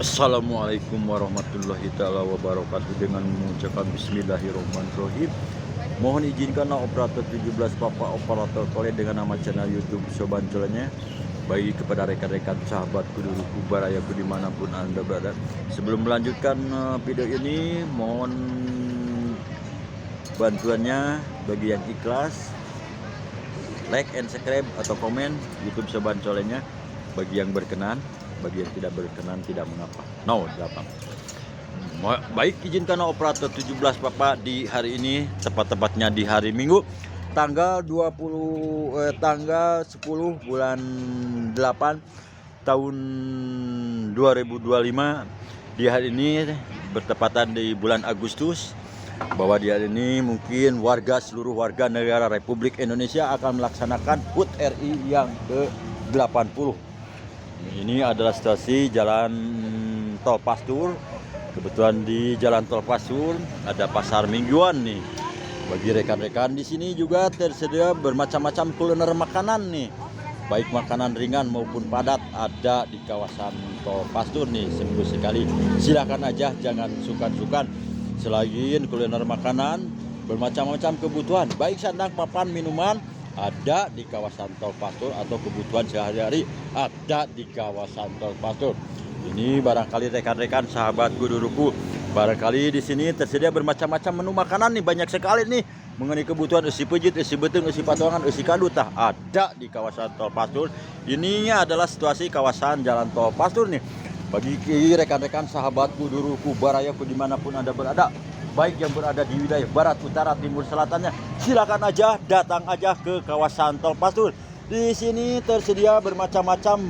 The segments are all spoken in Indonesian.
Assalamualaikum warahmatullahi taala wabarakatuh. Dengan mengucapkan bismillahirrahmanirrahim, mohon izinkanlah operator 17 Papa operator kalian dengan nama channel YouTube Soban Colanya bagi kepada rekan-rekan sahabatku duluku barayaku dimanapun anda berada. Sebelum melanjutkan video ini, mohon bantuannya bagi yang ikhlas like and subscribe atau komen YouTube Soban Colanya. Bagi yang berkenan, bagi yang tidak berkenan tidak mengapa. No, gampang. Baik, izinkan operator 17 Papa di hari ini, tepat-tepatnya di hari Minggu tanggal 10 bulan 8 tahun 2025. Di hari ini bertepatan di bulan Agustus, bahwa di hari ini mungkin seluruh warga negara Republik Indonesia akan melaksanakan HUT RI yang ke-80. Ini adalah situasi jalan tol Pastur. Kebetulan di jalan tol Pastur ada pasar mingguan nih. Bagi rekan-rekan di sini juga tersedia bermacam-macam kuliner makanan nih. Baik makanan ringan maupun padat ada di kawasan tol Pastur nih seminggu sekali. Silakan aja, jangan sungkan-sungkan. Selain kuliner makanan, bermacam-macam kebutuhan baik sandang, papan, minuman ada di kawasan tol Pastur, atau kebutuhan sehari-hari ada di kawasan tol Pastur. Ini barangkali rekan-rekan sahabat guruku, barangkali di sini tersedia bermacam-macam menu makanan nih, banyak sekali nih mengenai kebutuhan isi pejit, isi betung, isi patongan, isi kadutah ada di kawasan tol Pastur. Ininya adalah situasi kawasan jalan tol Pastur nih. Bagi rekan-rekan sahabatku guruku barayaku dimanapun anda berada, baik yang berada di wilayah barat, utara, timur, selatannya, silakan aja datang aja ke kawasan tol Pastur. Di sini tersedia bermacam-macam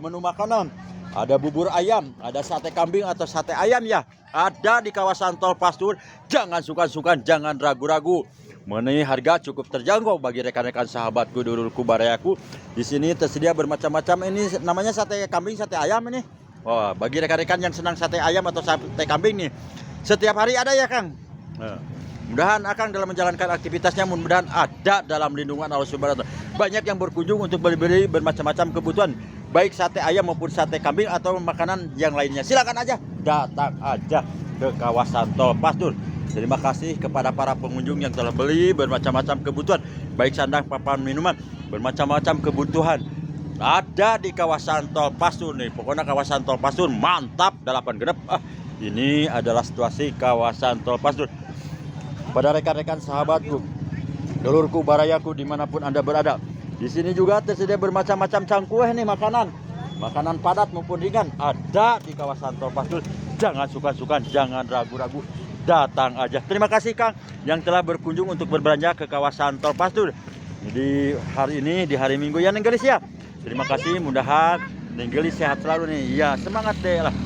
menu makanan. Ada bubur ayam, ada sate kambing atau sate ayam ya, ada di kawasan tol Pastur. Jangan sungkan-sungkan, jangan ragu-ragu. Mengenai harga cukup terjangkau bagi rekan-rekan sahabatku duluku barayaku. Di sini tersedia bermacam-macam. Ini namanya sate kambing, sate ayam ini. Wah, bagi rekan-rekan yang senang sate ayam atau sate kambing nih, setiap hari ada ya Kang. Mudahan Akang dalam menjalankan aktivitasnya, mudah-mudahan ada dalam lindungan Allah Subhanahu wa Ta'ala. Banyak yang berkunjung untuk beli-beli bermacam-macam kebutuhan, baik sate ayam maupun sate kambing atau makanan yang lainnya. Silakan aja, datang aja ke kawasan tol Pastur. Terima kasih kepada para pengunjung yang telah beli bermacam-macam kebutuhan, baik sandang, papan, minuman, bermacam-macam kebutuhan ada di kawasan tol Pastur nih. Pokoknya kawasan tol Pastur mantap, 8 genep. Ini adalah situasi kawasan tol Pastur. Pada rekan-rekan sahabatku, dulurku barayaku dimanapun anda berada, di sini juga tersedia bermacam-macam cangkueh nih, makanan padat maupun ringan ada di kawasan tol Pastur. Jangan sukan-sukan, jangan ragu-ragu, datang aja. Terima kasih Kang yang telah berkunjung untuk berbelanja ke kawasan tol Pastur di hari ini, di hari Minggu ya Nenggelis ya. Terima kasih, mudahan Nenggelis sehat selalu nih. Ya, semangat deh lah.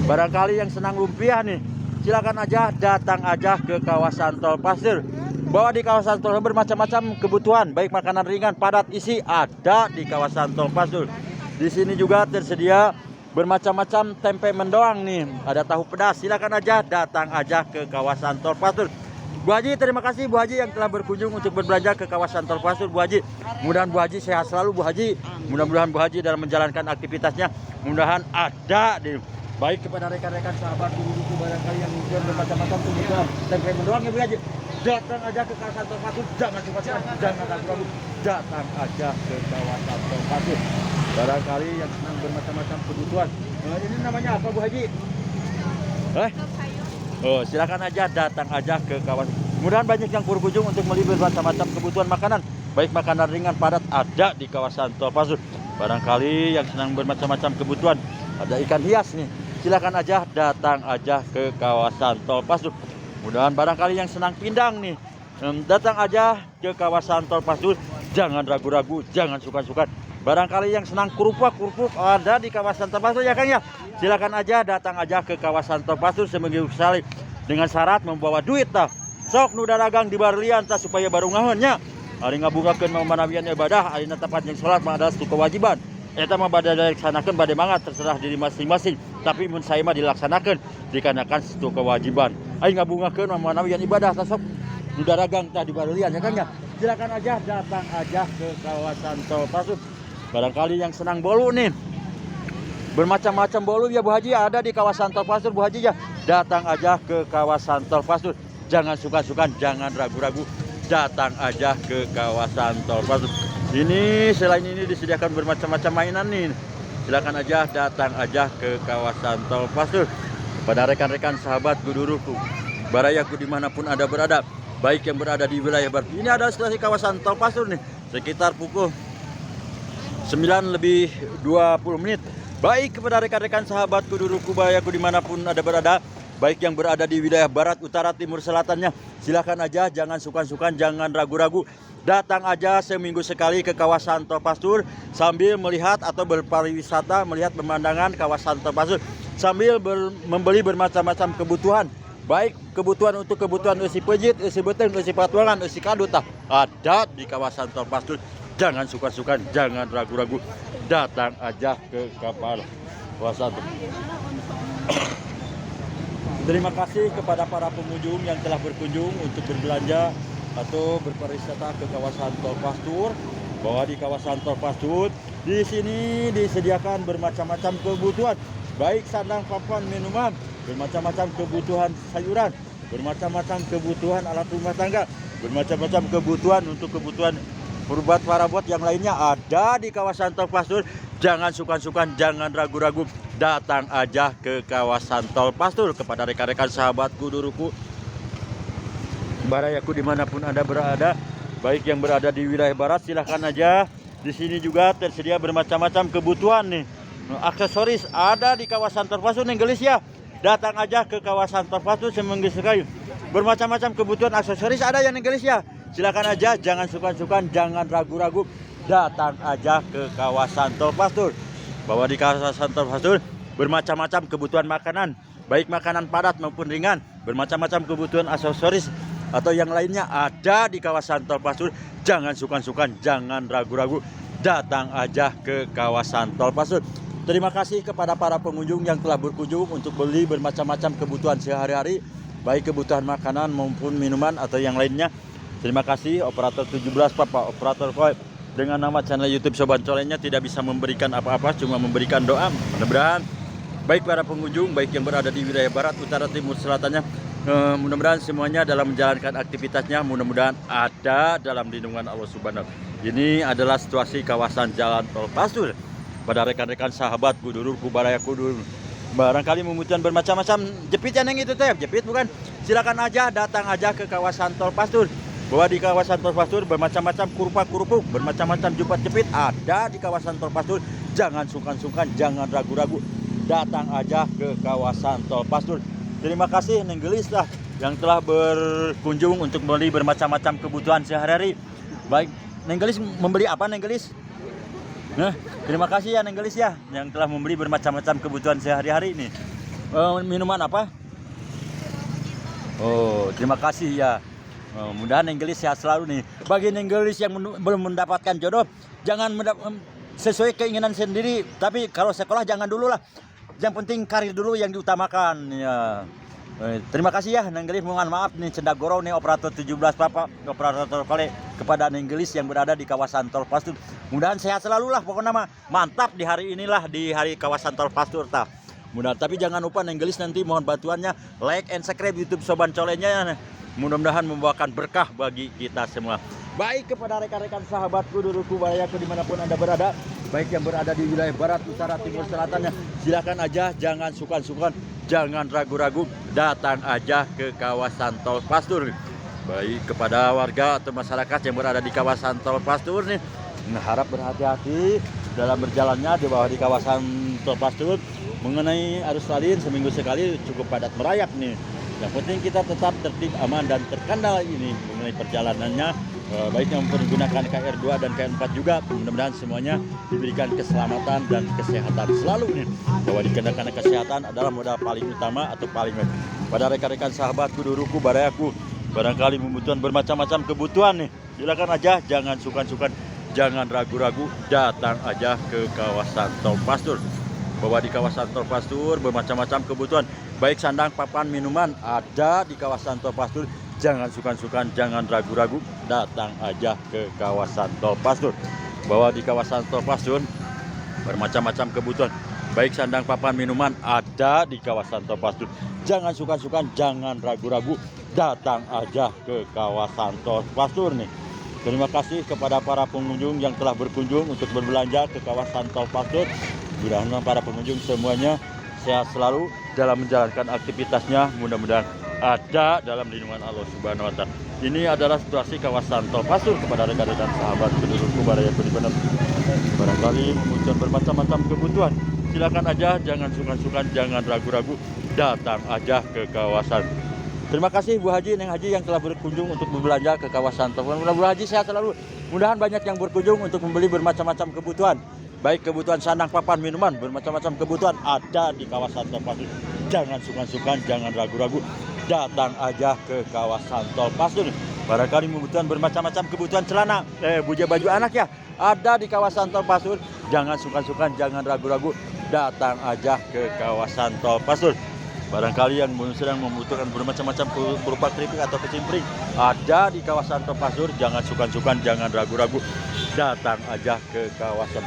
Barangkali yang senang lumpia nih, silakan aja, datang aja ke kawasan tol Pastur. Bahwa di kawasan tol bermacam-macam kebutuhan, baik makanan ringan, padat, isi ada di kawasan tol Pastur. Di sini juga tersedia bermacam-macam tempe mendoan nih, ada tahu pedas. Silakan aja, datang aja ke kawasan tol Pastur. Bu Haji, terima kasih Bu Haji yang telah berkunjung untuk berbelanja ke kawasan tol Pastur. Bu Haji, mudah-mudahan Bu Haji sehat selalu Bu Haji. Mudah-mudahan Bu Haji dalam menjalankan aktivitasnya, mudah-mudahan ada di baik kepada rekan-rekan sahabat guruku barangkali yang mungkin bermacam-macam kebutuhan tempe mendoan ya Bu Haji. Datang aja ke kawasan tol Pastur, jangan suka-suka, jangan ragu-ragu, datang aja ke kawasan tol Pastur. Barangkali yang senang bermacam-macam kebutuhan. Ini namanya apa Bu Haji? Oh, silakan aja, datang aja ke kawasan. Mudah-mudahan banyak yang berkunjung untuk membeli bermacam-macam kebutuhan makanan, baik makanan ringan, padat ada di kawasan tol Pastur. Barangkali yang senang bermacam-macam kebutuhan, ada ikan hias nih, silakan aja, datang aja ke kawasan tol Pastur. Mudah-mudahan barangkali yang senang pindang nih, datang aja ke kawasan tol Pastur. Jangan ragu-ragu, jangan sukan-sukan. Barangkali yang senang kerupuk ada di kawasan tol Pastur ya Kang ya. Silakan aja, datang aja ke kawasan tol Pastur seminggu sekali, dengan syarat membawa duit tah. Sok nu dagang di barlian tah supaya baru ngaheunnya. Ari ngabungakeun manawian ibadah, ari natapan jeung salat mah adalah satu kewajiban. Eta mah bade dilaksanakeun bade mangat terserah diri masing-masing, tapi mun saya mah dilaksanakeun dikarenakan satu kewajiban. Ari ngabungakeun manawian ibadah tah sok nu dagang tah di barlian ya Kang ya. Silakan aja, datang aja ke kawasan tol Pastur. Barangkali yang senang bolu nih, Bermacam-macam bolu ya Bu Haji ada di kawasan Tol Pastur Bu Haji ya. Datang aja ke kawasan Tol Pastur. Jangan sungkan-sungkan, jangan ragu-ragu. Datang aja ke kawasan Tol Pastur. Ini selain ini disediakan bermacam-macam mainan nih. Silakan aja datang aja ke kawasan Tol Pastur. Pada rekan-rekan sahabat Guduruku, Barayaku dimanapun Anda berada, baik yang berada di wilayah barat. Ini adalah situasi kawasan Tol Pastur nih. Sekitar pukul 9:20. Baik kepada rekan-rekan sahabat Guduruku, Barayaku dimanapun Anda berada, baik yang berada di wilayah barat, utara, timur, selatannya, silakan aja, jangan sungkan-sungkan, jangan ragu-ragu. Datang aja seminggu sekali ke kawasan Tol Pastur sambil melihat atau berpariwisata, melihat pemandangan kawasan Tol Pastur sambil membeli bermacam-macam kebutuhan. Baik kebutuhan untuk kebutuhan usi pejit, usi beteng, usi patuangan, usi kadut ada di kawasan Tol Pastur. Jangan sungkan-sungkan, jangan ragu-ragu. Datang aja ke kapal kawasan. Terima kasih kepada para pengunjung yang telah berkunjung untuk berbelanja atau berpariwisata ke kawasan Tol Pastur. Bahwa di kawasan Tol Pastur di sini disediakan bermacam-macam kebutuhan, baik sandang, papan, minuman, bermacam-macam kebutuhan sayuran, bermacam-macam kebutuhan alat rumah tangga, bermacam-macam kebutuhan untuk kebutuhan perbuat parabot yang lainnya ada di kawasan Tol Pastur. Jangan sungkan-sungkan, jangan ragu-ragu. Datang aja ke kawasan Tol Pastur. Kepada rekan-rekan sahabat Guduruku, Barayaku dimanapun Anda berada, baik yang berada di wilayah barat, silahkan aja. Di sini juga tersedia bermacam-macam kebutuhan nih. Aksesoris ada di kawasan Tol Pastur nih gelis ya. Datang aja ke kawasan Tol Pastur seminggu sekali. Bermacam-macam kebutuhan aksesoris ada yang gelis ya. Silakan aja, jangan sungkan-sungkan, jangan ragu-ragu. Datang aja ke kawasan Tol Pastur. Bahwa di kawasan Tol Pastur bermacam-macam kebutuhan makanan, baik makanan padat maupun ringan, bermacam-macam kebutuhan aksesoris atau yang lainnya ada di kawasan Tol Pastur. Jangan sungkan-sungkan, jangan ragu-ragu. Datang aja ke kawasan Tol Pastur. Terima kasih kepada para pengunjung yang telah berkunjung untuk beli bermacam-macam kebutuhan sehari-hari, baik kebutuhan makanan maupun minuman atau yang lainnya. Terima kasih operator 17 Papa, operator Koip. Dengan nama channel YouTube Sobat Colenya tidak bisa memberikan apa-apa, cuma memberikan doa. Mudah-mudahan baik para pengunjung, baik yang berada di wilayah barat, utara, timur, selatannya, mudah-mudahan semuanya dalam menjalankan aktivitasnya, mudah-mudahan ada dalam lindungan Allah Subhanahu. Ini adalah situasi kawasan Jalan Tol Pastur. Pada rekan-rekan sahabat Guduruku, Barayaku dulu, barangkali membutuhkan bermacam-macam jepit yang itu teh, jepit bukan? Silakan aja, datang aja ke kawasan Tol Pastur. Bahwa di kawasan Tol Pastur bermacam-macam kurpa-kurupuk, bermacam-macam jepit jepit ada di kawasan Tol Pastur. Jangan sungkan-sungkan, jangan ragu-ragu. Datang aja ke kawasan Tol Pastur. Terima kasih Neng Gelis lah yang telah berkunjung untuk membeli bermacam-macam kebutuhan sehari-hari. Baik, Neng Gelis membeli apa Neng Gelis? Nah, terima kasih ya Neng Gelis ya yang telah membeli bermacam-macam kebutuhan sehari-hari ini. Minuman apa? Oh, terima kasih ya. Mudah-mudahan Neng Gelis sehat selalu nih. Bagi Neng Gelis yang belum mendapatkan jodoh, jangan sesuai keinginan sendiri. Tapi kalau sekolah jangan dulu lah. Yang penting karir dulu yang diutamakan ya. Terima kasih ya Neng Gelis. Mohon maaf nih Cendak Goro nih operator 17 Papa, operator Kole, kepada Neng Gelis yang berada di kawasan Tol Pastur. Mudah-mudahan sehat selalu lah, pokoknya mah mantap di hari inilah, di hari kawasan Tol Pastur tah. Mudah, tapi jangan lupa Neng Gelis nanti mohon bantuannya like and subscribe YouTube Sobat Colenya. Mudah-mudahan membawakan berkah bagi kita semua. Baik kepada rekan-rekan sahabat Guduruku, Barayaku dimanapun Anda berada, baik yang berada di wilayah barat, utara, timur, selatannya, silakan aja, jangan sungkan-sungkan, jangan ragu-ragu, datang aja ke kawasan Tol Pastur. Baik kepada warga atau masyarakat yang berada di kawasan Tol Pastur nih, harap berhati-hati dalam berjalannya di bawah di kawasan Tol Pastur. Mengenai arus lalin seminggu sekali cukup padat merayap nih. Yang penting kita tetap tertib, aman, dan terkendali ini mengenai perjalanannya. Baik yang menggunakan KR2 dan KR4 juga, mudah-mudahan semuanya diberikan keselamatan dan kesehatan selalu nih. Bahwa dikenakan kesehatan adalah modal paling utama atau paling baik. Pada rekan-rekan sahabat Guduruku, Barayaku, barangkali membutuhkan bermacam-macam kebutuhan nih, silakan aja, jangan sungkan-sungkan, jangan ragu-ragu, datang aja ke kawasan Tol Pastur. Bahwa di kawasan Tol Pastur bermacam-macam kebutuhan, baik sandang, papan, minuman ada di kawasan Tol Pastur. Jangan sungkan-sungkan, jangan ragu-ragu, datang aja ke kawasan Tol Pastur. Bahwa di kawasan Tol Pastur bermacam-macam kebutuhan, baik sandang papan minuman ada di kawasan Tol Pastur. Jangan sungkan-sungkan, jangan ragu-ragu, datang aja ke kawasan Tol Pastur nih. Terima kasih kepada para pengunjung yang telah berkunjung untuk berbelanja ke kawasan Tol Pastur. Mudah-mudahan para pengunjung semuanya sehat selalu dalam menjalankan aktivitasnya. Mudah-mudahan ada dalam lindungan Allah Subhanahu wa Ta'ala. Ini adalah situasi kawasan Tol Pastur kepada rekan-rekan sahabat penduduk Baraya Kudimanap. Barangkali membutuhkan bermacam-macam kebutuhan, silakan aja, jangan sungkan-sungkan, jangan ragu-ragu, datang aja ke kawasan. Terima kasih Bu Haji, Neng Haji yang telah berkunjung untuk berbelanja ke kawasan Tol Pastur. Bu Haji sehat selalu. Mudahan banyak yang berkunjung untuk membeli bermacam-macam kebutuhan. Baik kebutuhan sandang, papan, minuman, bermacam-macam kebutuhan ada di kawasan Tol Pastur. Jangan sungkan-sungkan, jangan ragu-ragu, datang aja ke kawasan Tol Pastur. Barangkali membutuhkan bermacam-macam kebutuhan celana, buja baju anak ya, ada di kawasan Tol Pastur. Jangan sungkan-sungkan, jangan ragu-ragu, datang aja ke kawasan Tol Pastur. Barangkali yang sedang membutuhkan bermacam-macam berupa keripik atau kecimpring ada di kawasan Tol Pastur. Jangan sungkan-sungkan, jangan ragu-ragu, datang aja ke kawasan.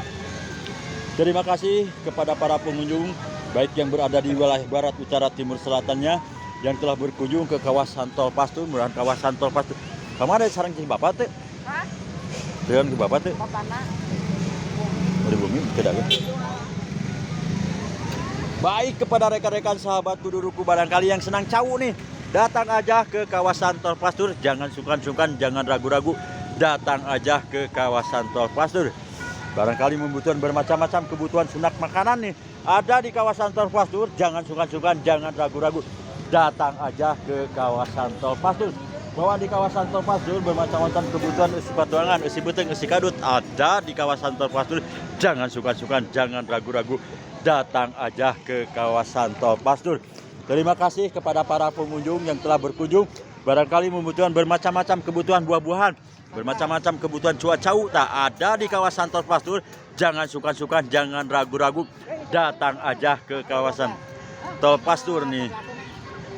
Terima kasih kepada para pengunjung baik yang berada di wilayah barat, utara, timur, selatannya yang telah berkunjung ke kawasan Tol Pastur. Mudah kawasan Tol Pastur. Kamu ada sarang cing bapak teh? Hah? Dengan ke bapak teh? Bapana. Di bumi tidak kan? Baik kepada rekan-rekan sahabat kuduruku, barangkali yang senang cawu nih, datang aja ke kawasan Tol Pastur. Jangan sungkan-sungkan, jangan ragu-ragu, datang aja ke kawasan Tol Pastur. Barangkali membutuhkan bermacam-macam kebutuhan sunak makanan nih, ada di kawasan Tol Pastur. Jangan sungkan-sungkan, jangan ragu-ragu, datang aja ke kawasan Tol Pastur. Bahwa di kawasan Tol Pastur bermacam-macam kebutuhan isi patuangan, isi beteng, isi kadut ada di kawasan Tol Pastur. Jangan sungkan-sungkan, jangan ragu-ragu, datang aja ke kawasan Tol Pastur. Terima kasih kepada para pengunjung yang telah berkunjung. Barangkali membutuhkan bermacam-macam kebutuhan buah-buahan, bermacam-macam kebutuhan cuacau tak ada di kawasan Tol Pastur. Jangan sungkan-sungkan, jangan ragu-ragu, datang aja ke kawasan Tol Pastur nih.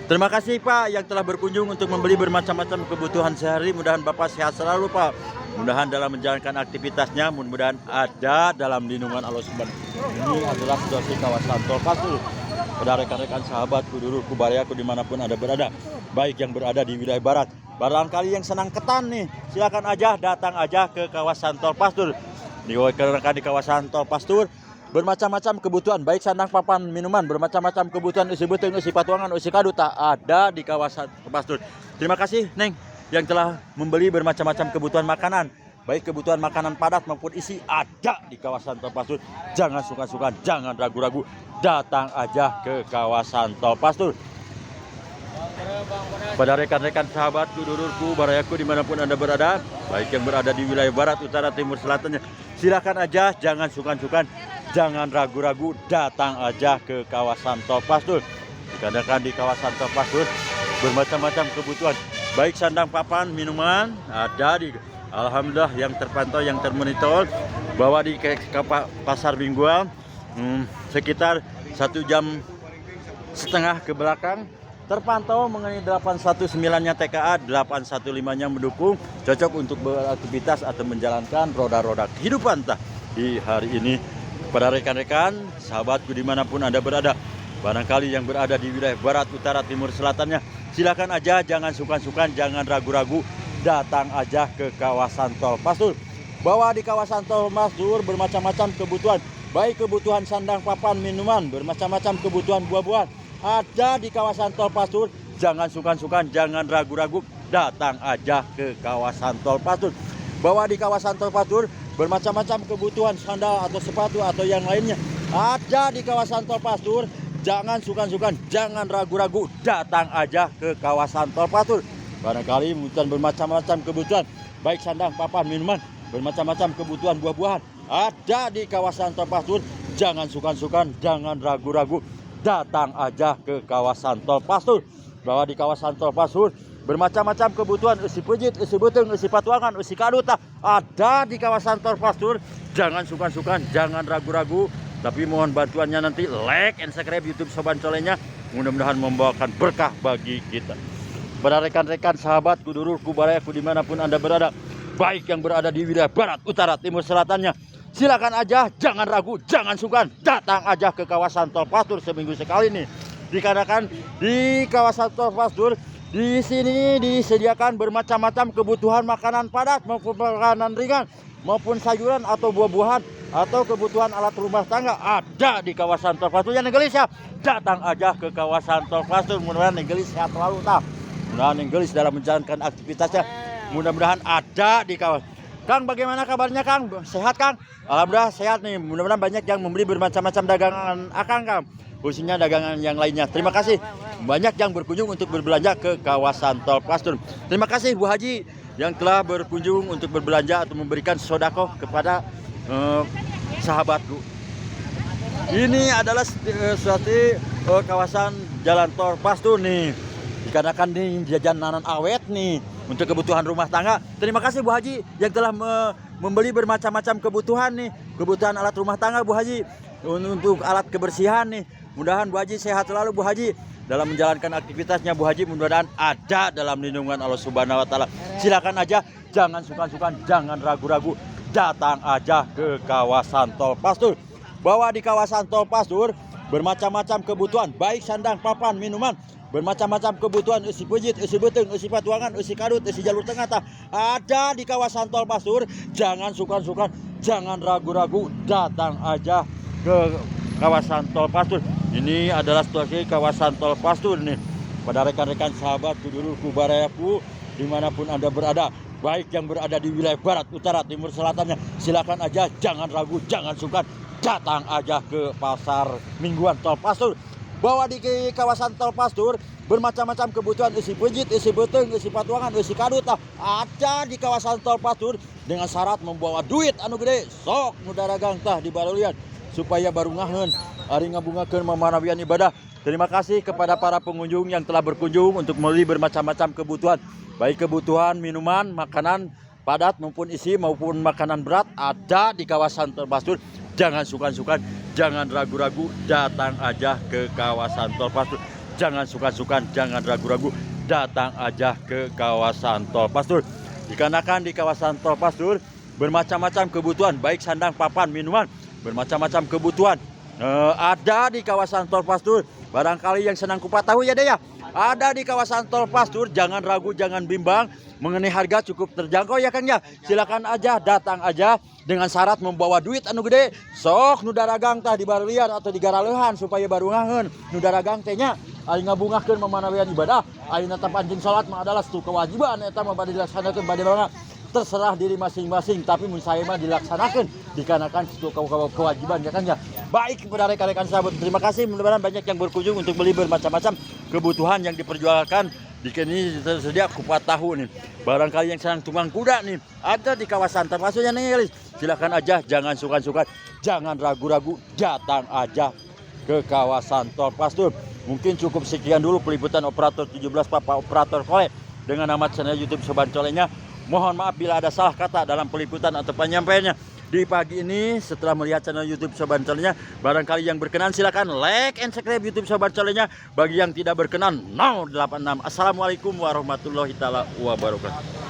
Terima kasih Pak yang telah berkunjung untuk membeli bermacam-macam kebutuhan sehari. Mudah-mudahan Bapak sehat selalu Pak. Mudah-mudahan dalam menjalankan aktivitasnya, mudah-mudahan ada dalam lindungan Allah Subhanahu. Ini adalah situasi kawasan Tol Pastur. Pada rekan-rekan sahabat kudurku Barayaku dimanapun Anda berada, baik yang berada di wilayah barat, barangkali yang senang ketan nih, silakan aja, datang aja ke kawasan Tol Pastur. Di kawasan Tol Pastur bermacam-macam kebutuhan, baik sandang, papan, minuman, bermacam-macam kebutuhan isi beteng, isi patuangan, isi kadu tak ada di kawasan Tol Pastur. Terima kasih Neng yang telah membeli bermacam-macam kebutuhan makanan, baik kebutuhan makanan padat maupun isi ada di kawasan Tol Pastur. Jangan sungkan-sungkan, jangan ragu-ragu, datang aja ke kawasan Tol Pastur. Pada rekan-rekan sahabat kudurku Barayaku dimanapun Anda berada, baik yang berada di wilayah barat, utara, timur, selatannya, silakan aja, jangan sungkan-sungkan, jangan ragu-ragu, datang aja ke kawasan Tol Pastur. Dikarenakan di kawasan Tol Pastur bermacam-macam kebutuhan, baik sandang, papan, minuman ada di. Alhamdulillah yang terpantau, yang termonitor bahwa di pasar mingguan sekitar 1,5 jam ke belakang terpantau mengenai 819-nya TKA, 815-nya mendukung, cocok untuk beraktivitas atau menjalankan roda-roda kehidupan di hari ini. Pada rekan-rekan sahabatku dimanapun Anda berada, barangkali yang berada di wilayah barat, utara, timur, selatannya, silakan aja, jangan sungkan-sungkan, jangan ragu-ragu, datang aja ke kawasan Tol Pastur. Bahwa di kawasan Tol Pastur bermacam-macam kebutuhan, baik kebutuhan sandang, papan, minuman, bermacam-macam kebutuhan buah-buahan ada di kawasan Tol Pastur. Jangan sungkan-sungkan, jangan ragu-ragu, datang aja ke kawasan Tol Pastur. Bahwa di kawasan Tol Pastur bermacam-macam kebutuhan sandal atau sepatu atau yang lainnya ada di kawasan Tol Pastur. Jangan sungkan-sungkan, jangan ragu-ragu, datang aja ke kawasan Tol Pastur. Barangkali membutuhkan bermacam-macam kebutuhan, baik sandang, papan, minuman, bermacam-macam kebutuhan buah-buahan ada di kawasan Tol Pastur. Jangan sungkan-sungkan, jangan ragu-ragu, datang aja ke kawasan Tol Pastur. Bahwa di kawasan Tol Pastur bermacam-macam kebutuhan, isi pejit, isi beteng, isi patuangan, isi kaduta ada di kawasan Tol Pastur. Jangan sungkan-sungkan, jangan ragu-ragu, tapi mohon bantuannya nanti like and subscribe YouTube Soban Solehnya. Mudah-mudahan membawakan berkah bagi kita. Pada rekan-rekan sahabat kudurku Barayaku dimanapun Anda berada, baik yang berada di wilayah barat, utara, timur, selatannya, silakan aja, jangan ragu, jangan sungkan, datang aja ke kawasan Tol Pastur seminggu sekali nih. Dikarenakan di kawasan Tol Pastur di sini disediakan bermacam-macam kebutuhan makanan padat maupun makanan ringan maupun sayuran atau buah-buahan atau kebutuhan alat rumah tangga ada di kawasan Tol Pastur. Yang nenggelis ya, datang aja ke kawasan Tol Pastur. Mudah-mudahan nenggelis sehat selalu tah. Mudah-mudahan nenggelis dalam menjalankan aktivitasnya. Mudah-mudahan ada di kawasan. Kang, bagaimana kabarnya Kang? Sehat Kang? Alhamdulillah sehat nih. Mudah-mudahan banyak yang membeli bermacam-macam dagangan Akang Kang, khususnya dagangan yang lainnya. Terima kasih. Banyak yang berkunjung untuk berbelanja ke kawasan Tol Pastur. Terima kasih Bu Haji yang telah berkunjung untuk berbelanja atau memberikan sodako kepada sahabatku. Ini adalah suatu kawasan Jalan Tol Pastur nih. Dikarenakan nih jajanan awet nih untuk kebutuhan rumah tangga. Terima kasih Bu Haji yang telah membeli bermacam-macam kebutuhan nih, kebutuhan alat rumah tangga Bu Haji, untuk alat kebersihan nih. Mudah-mudahan Bu Haji sehat selalu Bu Haji dalam menjalankan aktivitasnya. Bu Haji mudah-mudahan ada dalam lindungan Allah Subhanahu wa taala. Silakan aja, jangan sungkan-sungkan, jangan ragu-ragu, datang aja ke kawasan Tol Pastur. Bahwa di kawasan Tol Pastur bermacam-macam kebutuhan, baik sandang, papan, minuman, bermacam-macam kebutuhan, isi pejit, isi beteng, isi patuangan, isi kadut, isi jalur tengah ada di kawasan Tol Pastur. Jangan sungkan-sungkan, jangan ragu-ragu, datang aja ke kawasan Tol Pastur. Ini adalah situasi kawasan Tol Pastur nih. Pada rekan-rekan sahabat dulurku barayaku dimanapun Anda berada, baik yang berada di wilayah barat, utara, timur, selatannya, silakan aja, jangan ragu, jangan sungkan, datang aja ke pasar mingguan Tol Pastur. Bahwa di kawasan Tol Pastur bermacam-macam kebutuhan, isi pejit, isi beteng, isi patuangan, isi kadut ada di kawasan Tol Pastur dengan syarat membawa duit anu gede. Sok nu dagang tah di barulian supaya baru ngaheun ari ngabungakeun mamarawian ibadah. Terima kasih kepada para pengunjung yang telah berkunjung untuk membeli bermacam-macam kebutuhan, baik kebutuhan minuman, makanan padat maupun isi maupun makanan berat ada di kawasan Tol Pastur. Jangan sungkan-sungkan, jangan ragu-ragu, datang aja ke kawasan Tol Pastur. Jangan sungkan-sungkan, jangan ragu-ragu, datang aja ke kawasan Tol Pastur. Dikarenakan di kawasan Tol Pastur bermacam-macam kebutuhan, baik sandang, papan, minuman, bermacam-macam kebutuhan ada di kawasan Tol Pastur. Barangkali yang senang kupat tahu ya deh ya, ada di kawasan Tol Pastur. Jangan ragu, jangan bimbang, mengenai harga cukup terjangkau ya Kang ya. Silakan aja, datang aja dengan syarat membawa duit anu gede. Sok nu dagang tah di barulian atau di garalehan supaya baru ngaheun. Nu dagang teh nya ari ngabungakeun mamanawian ibadah, ayeuna teh anjing salat mah adalah satu kewajiban eta mah bade dilaksanakeun bade banget. Terserah diri masing-masing, tapi mun saya mah dilaksanakan dikarenakan itu kewajiban ya Kang ya. Baik kepada rekan-rekan sahabat, terima kasih. Mudah-mudahan banyak yang berkunjung untuk beli bermacam-macam kebutuhan yang diperjualkan. Di sini tersedia kupat tahu nih. Barangkali yang senang tunggang kuda nih ada di kawasan Tol Pastur nih. Silakan aja, jangan sungkan-sungkan, jangan ragu-ragu, datang aja ke kawasan Tol Pastur. Mungkin cukup sekian dulu peliputan operator 17 Papa Operator Kole dengan nama channel YouTube Sobat Colenya. Mohon maaf bila ada salah kata dalam peliputan atau penyampaiannya di pagi ini. Setelah melihat channel YouTube Sobat Colenya, barangkali yang berkenan silakan like and subscribe YouTube Sobat Colenya. Bagi yang tidak berkenan 086. Assalamualaikum warahmatullahi wabarakatuh.